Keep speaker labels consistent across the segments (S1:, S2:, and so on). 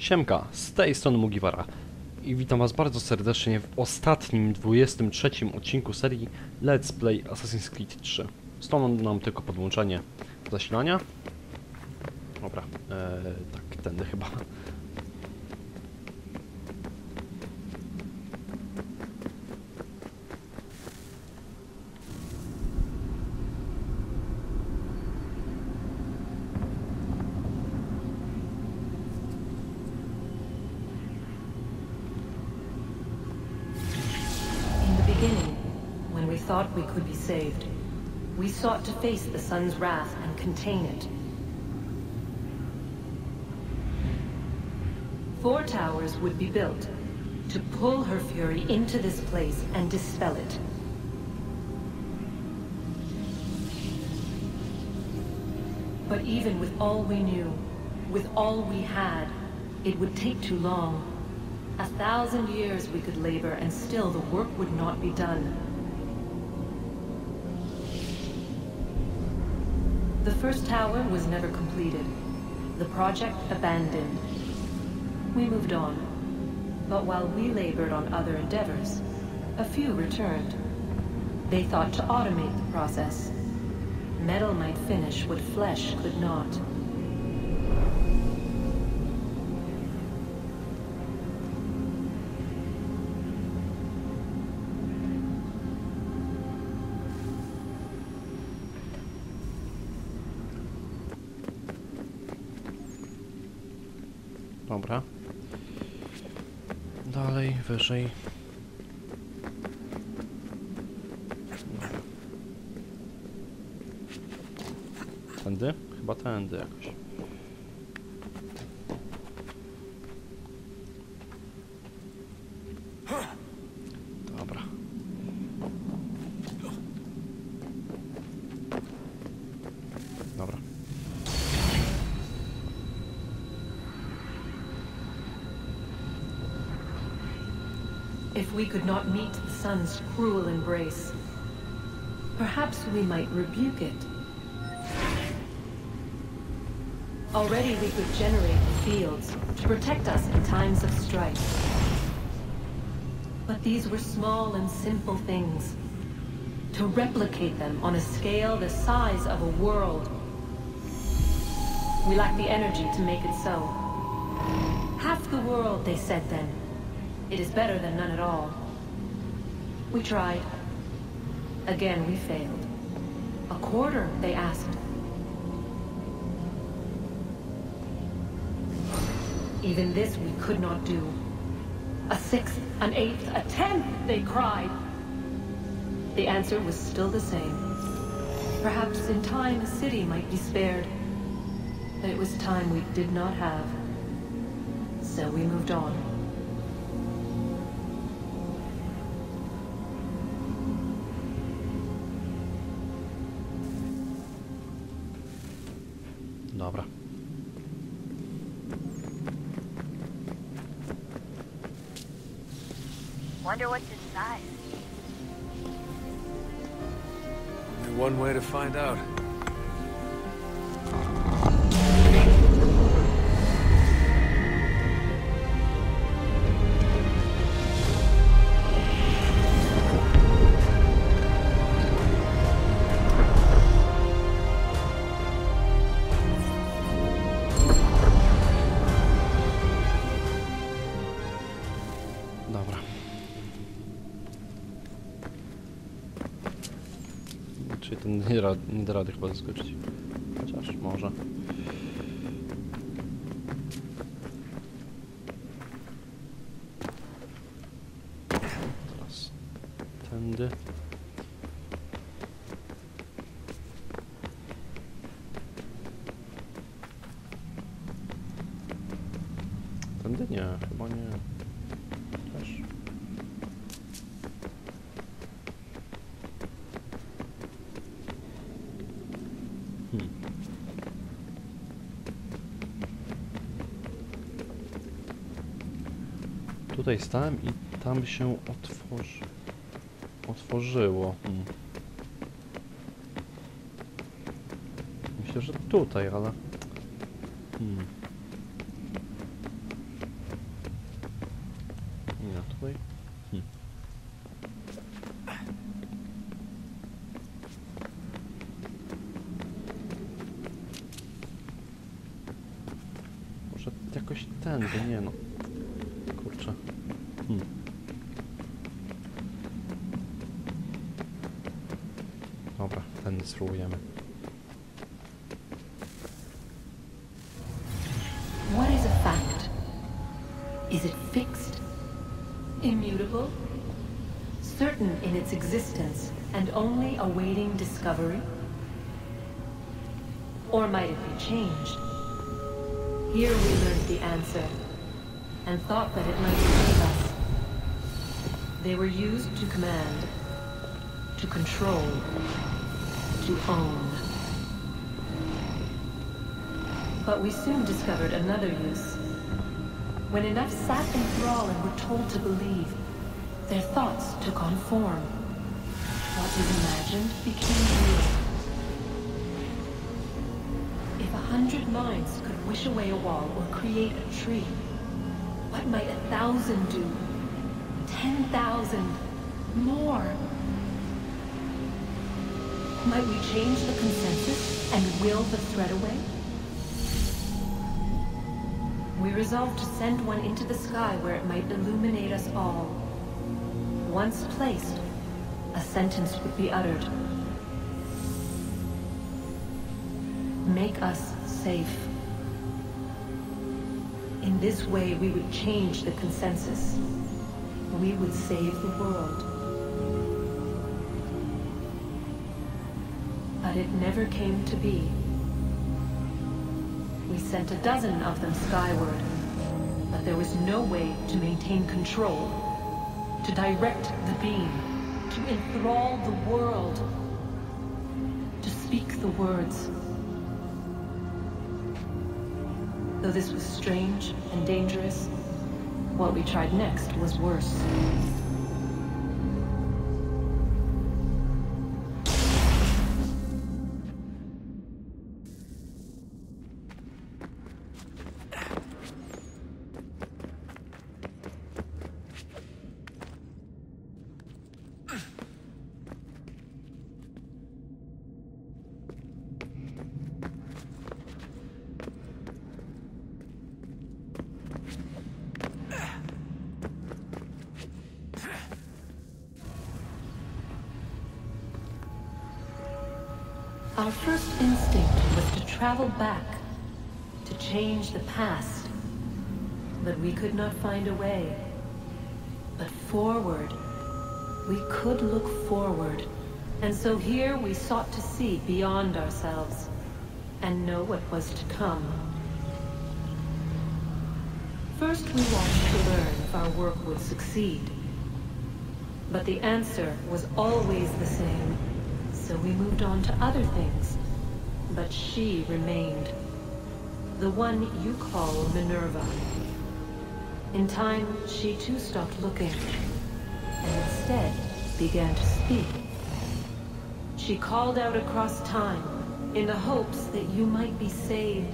S1: Siemka, z tej strony Mugiwara i witam was bardzo serdecznie w ostatnim 23 odcinku serii Let's Play Assassin's Creed 3. Stąd nam tylko podłączenie zasilania. Dobra, tak, tędy chyba.
S2: When we thought we could be saved, we sought to face the sun's wrath and contain it. 4 towers would be built to pull her fury into this place and dispel it. But even with all we knew, with all we had, it would take too long. 1,000 years we could labor and still the work would not be done. The first tower was never completed. The project abandoned. We moved on. But while we labored on other endeavors, a few returned. They thought to automate the process. Metal might finish what flesh could not.
S1: Dobra. Dalej, wyżej. Tędy? Chyba tędy jakoś. Dobra. Dobra.
S2: If we could not meet the sun's cruel embrace, perhaps we might rebuke it. Already we could generate the fields to protect us in times of strife. But these were small and simple things. To replicate them on a scale the size of a world, we lack the energy to make it so. Half the world, they said then. It is better than none at all. We tried. Again, we failed. A quarter, they asked. Even this we could not do. A 6th, an 8th, a 10th, they cried. The answer was still the same. Perhaps in time a city might be spared. But it was time we did not have. So we moved on.
S1: Dobra.
S3: Wonder what's inside.
S4: Only one way to find out.
S1: Czyli ten nie da rady chyba zaskoczyć. Chociaż może. Teraz tędy. Tędy nie, chyba nie. Też. Tutaj stałem i tam się otworzyło. Myślę, że tutaj, ale... tutaj? Może jakoś tędy, nie no. Kurczę. Dobra, tędy spróbujemy.
S2: What is a fact? Is it fixed? Immutable? Certain in its existence and only awaiting discovery? Or might it be changed? Here we learned the answer, and thought that it might save us. They were used to command, to control, to own. But we soon discovered another use. When enough sat in thrall and were told to believe, their thoughts took on form. What was imagined became real. If 100 minds could wish away a wall or create a tree, what might 1,000 do? 10,000? More? Might we change the consensus and will the thread away? We resolved to send one into the sky where it might illuminate us all. Once placed, a sentence would be uttered. Make us safe. In this way, we would change the consensus. We would save the world. But it never came to be. We sent a dozen of them skyward, but there was no way to maintain control, to direct the beam, to enthrall the world, to speak the words. Though this was strange and dangerous, what we tried next was worse. Our first instinct was to travel back, to change the past. But we could not find a way. But forward, we could look forward. And so here we sought to see beyond ourselves, and know what was to come. First we wanted to learn if our work would succeed. But the answer was always the same. So we moved on to other things, but she remained. The one you call Minerva. In time, she too stopped looking, and instead began to speak. She called out across time, in the hopes that you might be saved.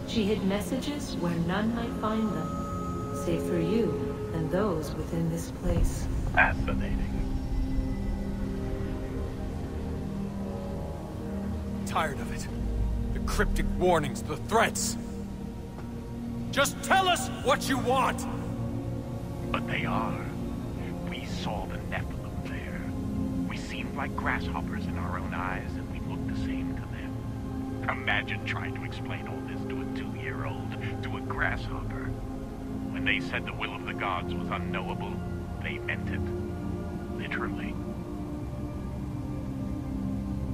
S2: She hid messages where none might find them, save for you and those within this place.
S5: Fascinating.
S4: Tired of it. The cryptic warnings, the threats. Just tell us what you want!
S5: But they are. We saw the Nephilim there. We seemed like grasshoppers in our own eyes, and we looked the same to them. Imagine trying to explain all this to a 2-year-old, to a grasshopper. When they said the will of the gods was unknowable, they meant it. Literally.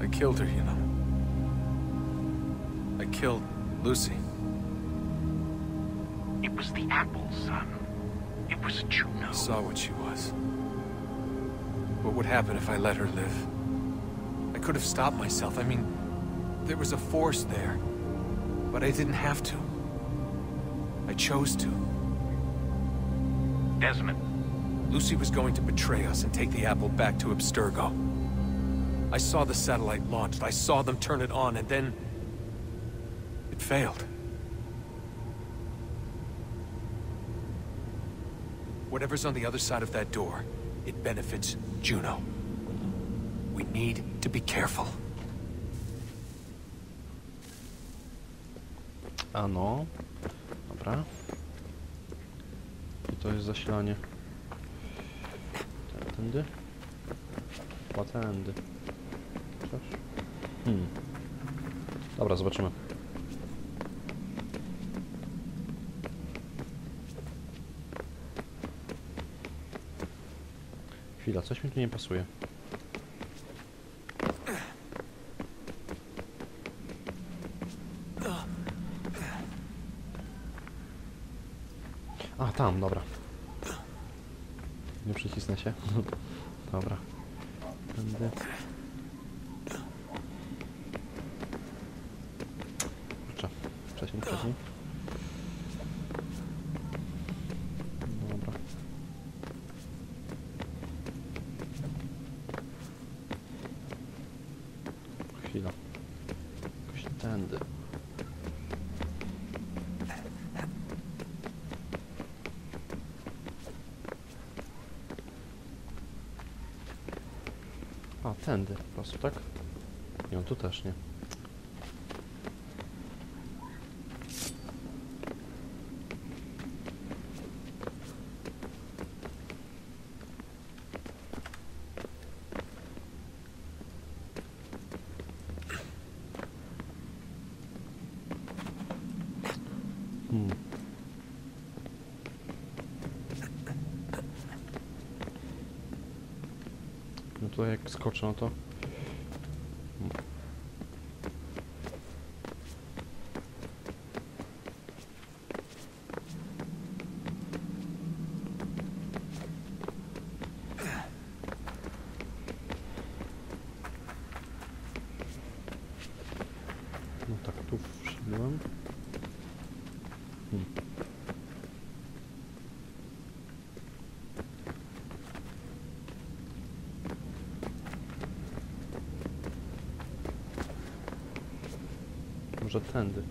S4: I killed her, you know. I killed Lucy.
S5: It was the apple, son. It was Juno.
S4: I saw what she was. What would happen if I let her live? I could have stopped myself. I mean, there was a force there. But I didn't have to. I chose to.
S5: Desmond.
S4: Lucy was going to betray us and take the apple back to Abstergo. I saw the satellite launched. I saw them turn it on, and then... it failed. Whatever's on the other side of that door, it benefits Juno. We need to be careful.
S1: A no. Dobra. I to jest zasilanie. Tędy? Chyba tędy. Coś? Dobra, zobaczymy. Chwila, coś mi tu nie pasuje. A, tam, dobra. Nie przycisnę się. Dobra. Tędy. Kurczę. Wcześniej. Dobra. Chwila. Jakoś tędy. A, tędy po prostu, tak? Nie, tu też nie. No to jak skoczę, no to... No tak, tu wszedłem. Może tędy.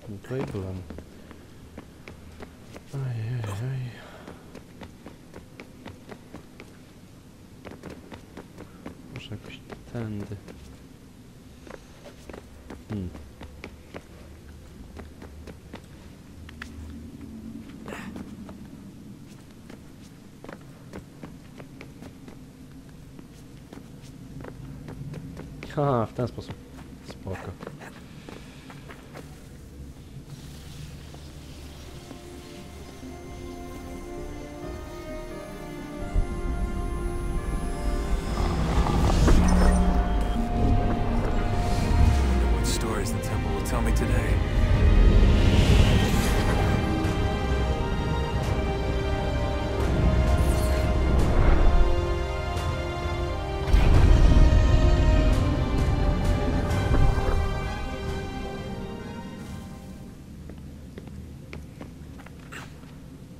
S1: No tutaj byłem. Ajajaj. Może jakoś tędy. Ha, w ten sposób. Spoko.
S4: What stories the temple will tell me today.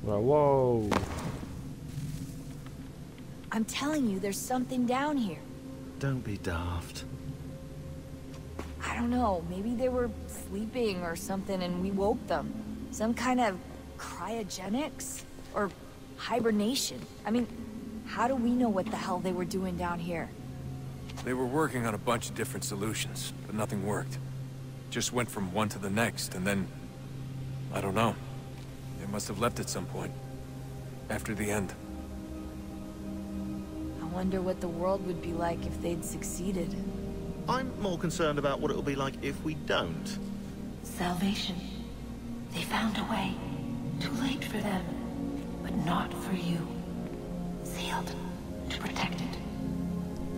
S1: Whoa.
S6: I'm telling you, there's something down here.
S7: Don't be daft.
S6: I don't know, maybe they were sleeping or something and we woke them. Some kind of cryogenics? Or hibernation. I mean, how do we know what the hell they were doing down here?
S4: They were working on a bunch of different solutions, but nothing worked. Just went from one to the next, and then... I don't know. They must have left at some point. After the end.
S6: I wonder what the world would be like if they'd succeeded.
S7: I'm more concerned about what it'll be like if we don't.
S2: Salvation. They found a way. Too late for them, but not for you. Sealed and protected.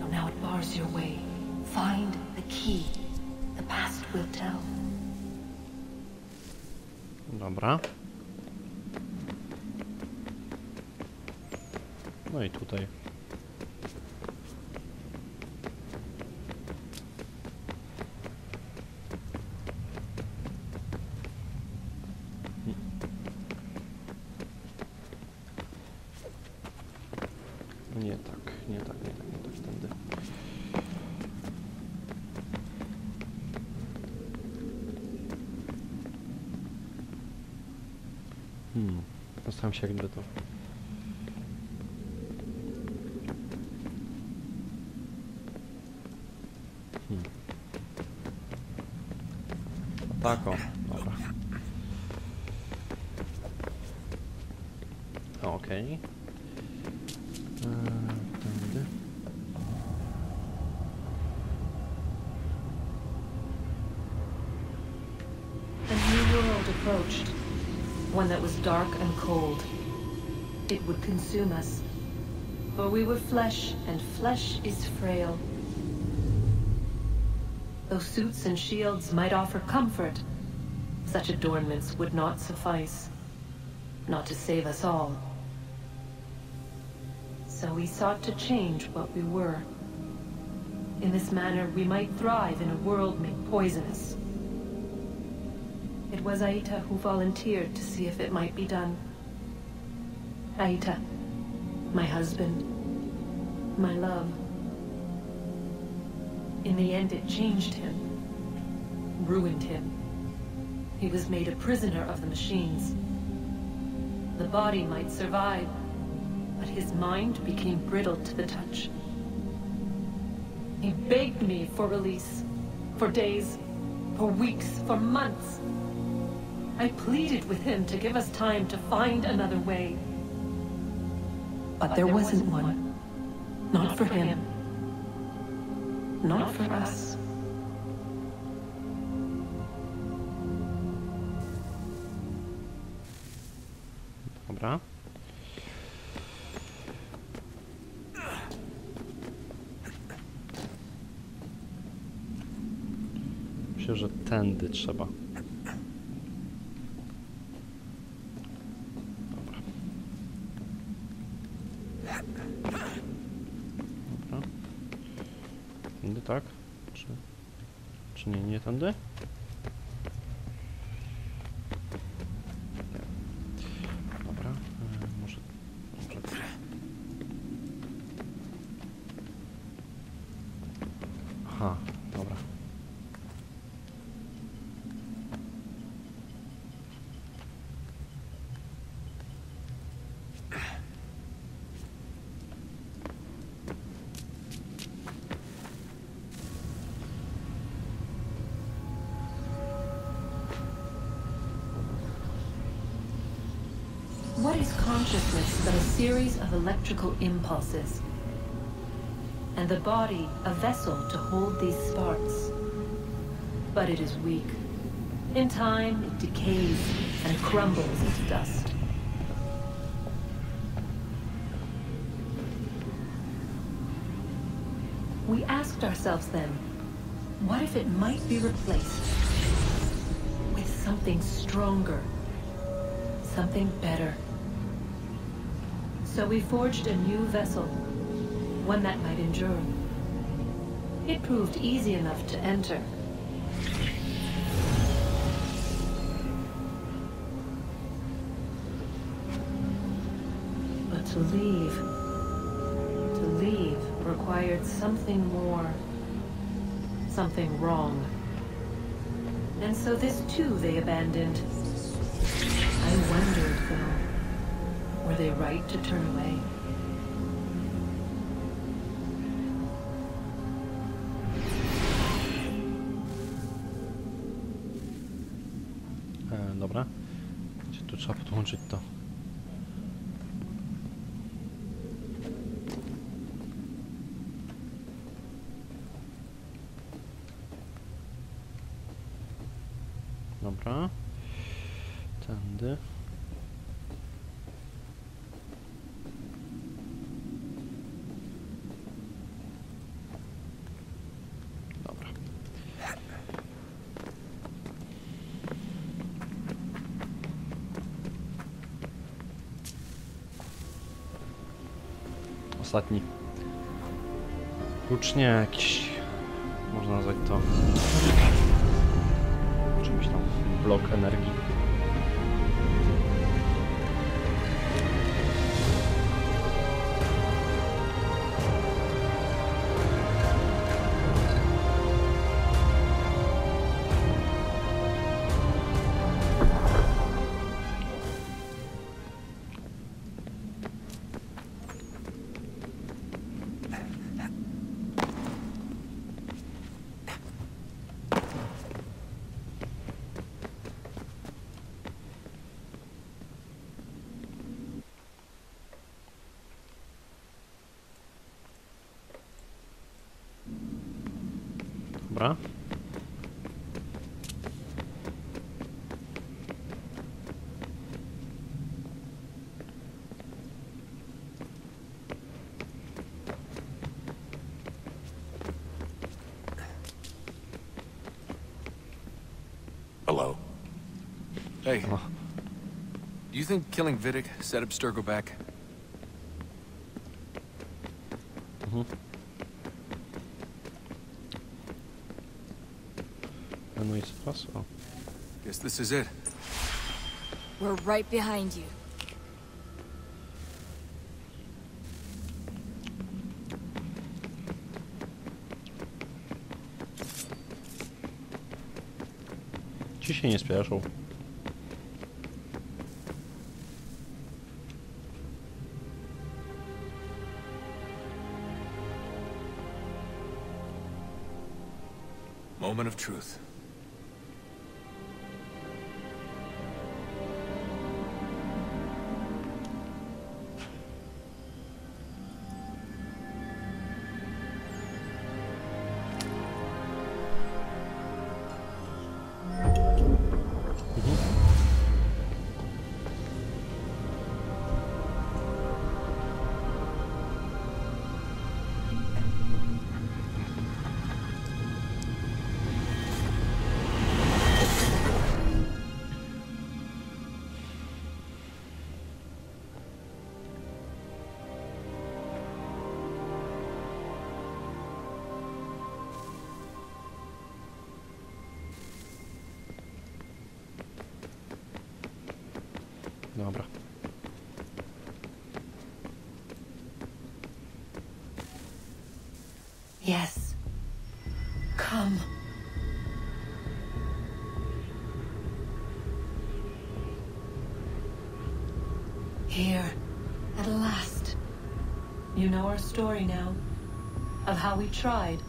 S2: So now it bars your way. Find the key. The past will tell.
S1: Dobra. No i tutaj. Nie tak, nie tak, nie tak, nie tak, tędy. Zastanawiam się, jakby to... Tak, o, dobra. Okej. Tędy.
S2: A new world approached. One that was dark and cold. It would consume us. For we were flesh, and flesh is frail. Though suits and shields might offer comfort, such adornments would not suffice. Not to save us all. So we sought to change what we were. In this manner, we might thrive in a world made poisonous. It was Aita who volunteered to see if it might be done. Aita, my husband, my love. In the end, it changed him, ruined him. He was made a prisoner of the machines. The body might survive, but his mind became brittle to the touch. He begged me for release, for days, for weeks, for months. I pleaded with him to give us time to find another way. But there wasn't one. Not for him. Not for us.
S1: Dobra. Myślę, że tędy trzeba. Dobra. Dobra. Tędy, tak? Czy nie, nie tędy? Nie. Dobra, może... Aha, dobra.
S2: What is consciousness but a series of electrical impulses? And the body a vessel to hold these sparks. But it is weak. In time, it decays and crumbles into dust. We asked ourselves then, what if it might be replaced with something stronger, something better? So we forged a new vessel, one that might endure. It proved easy enough to enter. But to leave required something more, something wrong. And so this too they abandoned. I wondered, though, were they right to turn away?
S1: Dobra. Gdzie tu trzeba podłączyć to? Dobra. Tędy. Dobra. Ostatni. Klucz nie jakiś. Można nazwać to czymś tam. Blok energii. Dobra.
S4: Hello. Hey.
S1: Oh.
S4: Do you think killing Vidic set Abstergo back?
S1: No i co teraz? O.
S4: Guess this is it.
S6: We're right behind you.
S1: Ci się nie spieszą.
S4: Moment of truth.
S1: Dobra.
S2: Yes. Come. Here, at last. You know our story now. Of how we tried.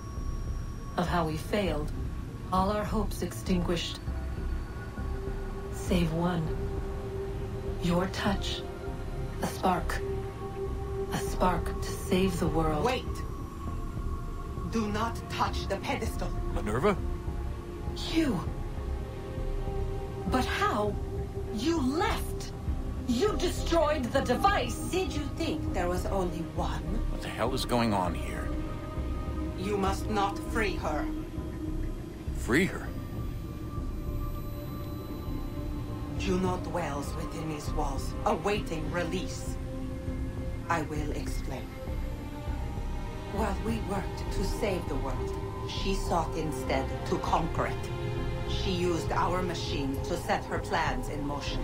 S2: Of how we failed. All our hopes extinguished. Save one. Your touch. A spark. A spark to save the world.
S8: Wait! Do not touch the pedestal.
S4: Minerva?
S2: You. But how? You left. You destroyed the device.
S8: Did you think there was only one?
S5: What the hell is going on here?
S8: You must not free her.
S4: Free her?
S8: Juno dwells within these walls, awaiting release. I will explain. While we worked to save the world, she sought instead to conquer it. She used our machine to set her plans in motion.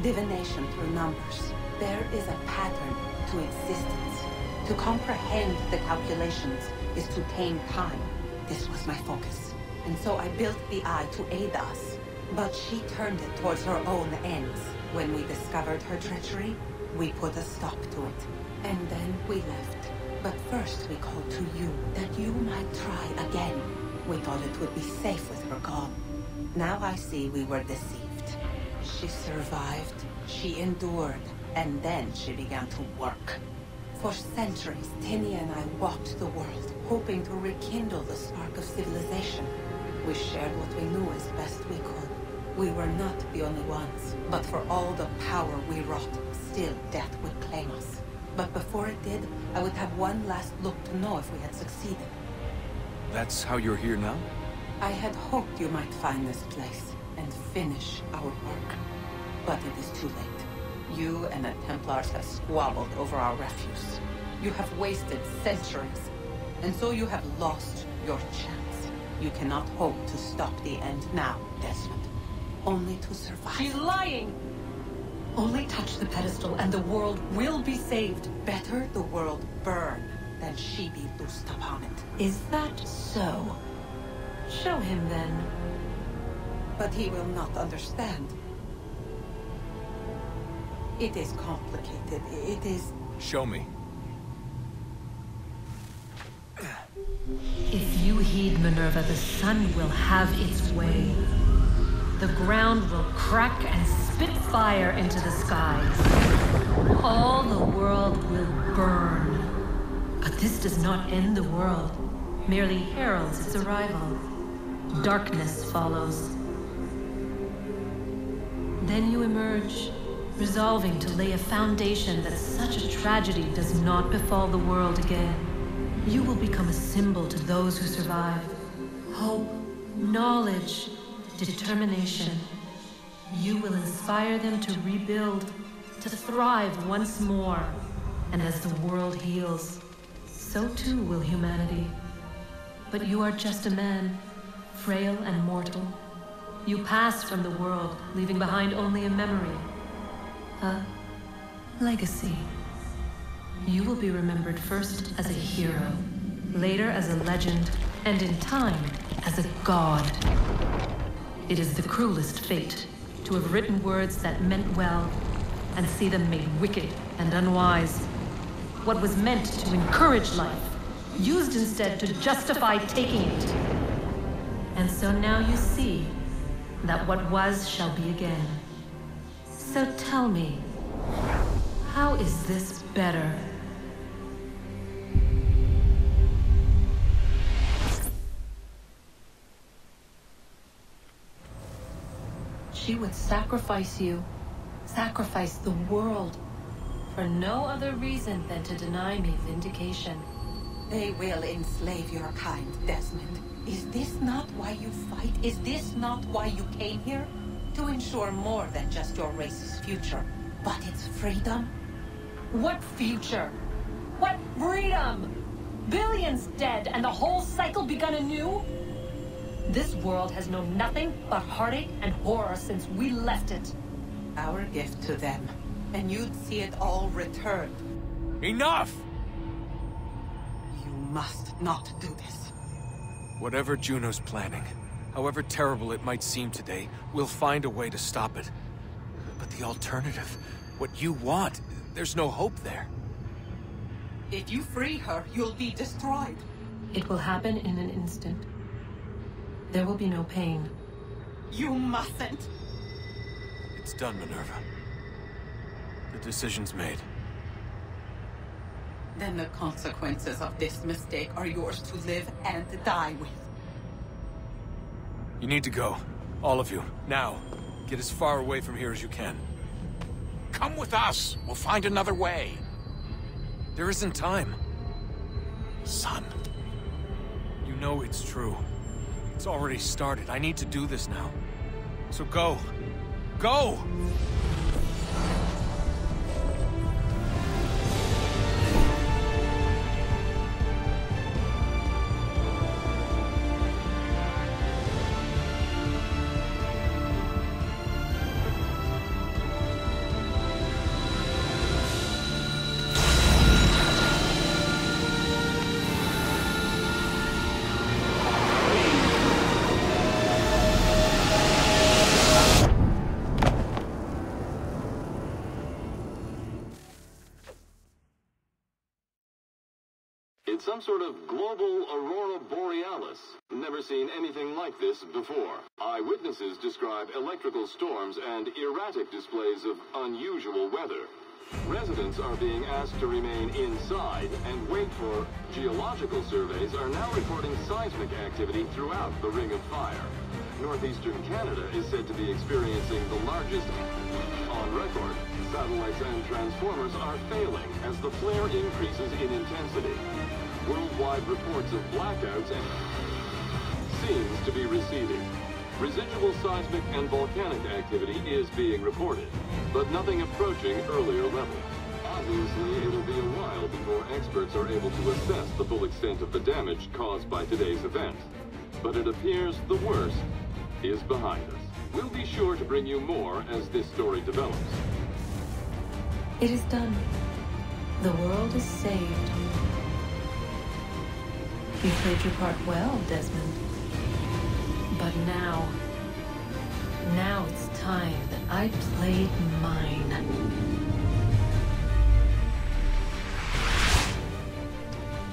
S8: Divination through numbers. There is a pattern to existence. To comprehend the calculations is to tame time. This was my focus. And so I built the eye to aid us. But she turned it towards her own ends. When we discovered her treachery, we put a stop to it. And then we left. But first we called to you, that you might try again. We thought it would be safe with her gone. Now I see we were deceived. She survived, she endured, and then she began to work. For centuries, Tinny and I walked the world, hoping to rekindle the spark of civilization. We shared what we knew as best we could. We were not the only ones, but for all the power we wrought, still death would claim us. But before it did, I would have one last look to know if we had succeeded.
S4: That's how you're here now?
S8: I had hoped you might find this place and finish our work. But it is too late. You and the Templars have squabbled over our refuse. You have wasted centuries, and so you have lost your chance. You cannot hope to stop the end now, Desmond. Only to survive.
S2: She's lying! Only touch the pedestal and the world will be saved.
S8: Better the world burn than she be loosed upon it.
S2: Is that so? Show him then.
S8: But he will not understand. It is complicated. It is...
S4: Show me.
S2: If you heed Minerva, the sun will have its way. The ground will crack and spit fire into the skies. All the world will burn. But this does not end the world. merely heralds its arrival. Darkness follows. Then you emerge, resolving to lay a foundation that such a tragedy does not befall the world again. You will become a symbol to those who survive. Hope, knowledge, determination. You will inspire them to rebuild, to thrive once more. And as the world heals, so too will humanity. But you are just a man, frail and mortal. You pass from the world, leaving behind only a memory. A legacy. You will be remembered first as a hero, later as a legend, and in time, as a god. It is the cruelest fate to have written words that meant well, and see them made wicked and unwise. What was meant to encourage life, used instead to justify taking it. And so now you see that what was shall be again. So tell me, how is this better? She would sacrifice you, sacrifice the world, for no other reason than to deny me vindication.
S8: They will enslave your kind, Desmond. Is this not why you fight? Is this not why you came here? To ensure more than just your race's future, but its freedom?
S2: What future? What freedom? Billions dead and the whole cycle begun anew? This world has known nothing but heartache and horror since we left it.
S8: Our gift to them, and you'd see it all returned.
S4: Enough!
S8: You must not do this.
S4: Whatever Juno's planning, however terrible it might seem today, we'll find a way to stop it. But the alternative, what you want, there's no hope there.
S8: If you free her, you'll be destroyed.
S2: It will happen in an instant. There will be no pain.
S8: You mustn't.
S4: It's done, Minerva. The decision's made.
S8: Then the consequences of this mistake are yours to live and die with.
S4: You need to go. All of you. Now. Get as far away from here as you can.
S5: Come with us. We'll find another way.
S4: There isn't time.
S5: Son.
S4: You know it's true. It's already started. I need to do this now. So go. Go!
S9: It's some sort of global aurora borealis. Never seen anything like this before. Eyewitnesses describe electrical storms and erratic displays of unusual weather. Residents are being asked to remain inside and wait for geological surveys are now reporting seismic activity throughout the Ring of Fire. Northeastern Canada is said to be experiencing the largest on record. Satellites and transformers are failing as the flare increases in intensity. Worldwide reports of blackouts and seems to be receding. Residual seismic and volcanic activity is being reported, but nothing approaching earlier levels. Obviously, it'll be a while before experts are able to assess the full extent of the damage caused by today's event. But it appears the worst is behind us. We'll be sure to bring you more as this story develops.
S2: It is done. The world is saved. You played your part well, Desmond. But now it's time that I played mine.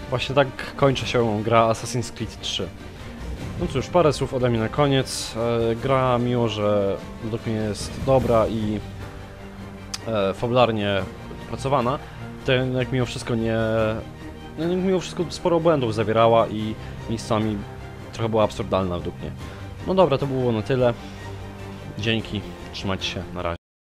S1: Właśnie tak kończy się gra Assassin's Creed 3. No cóż, parę słów ode mnie na koniec. Gra, mimo że według mnie jest dobra i fabularnie opracowana, to jednak mimo wszystko no, mimo wszystko sporo błędów zawierała i miejscami trochę była absurdalna według mnie. No dobra, to było na tyle. Dzięki, trzymajcie się, na razie.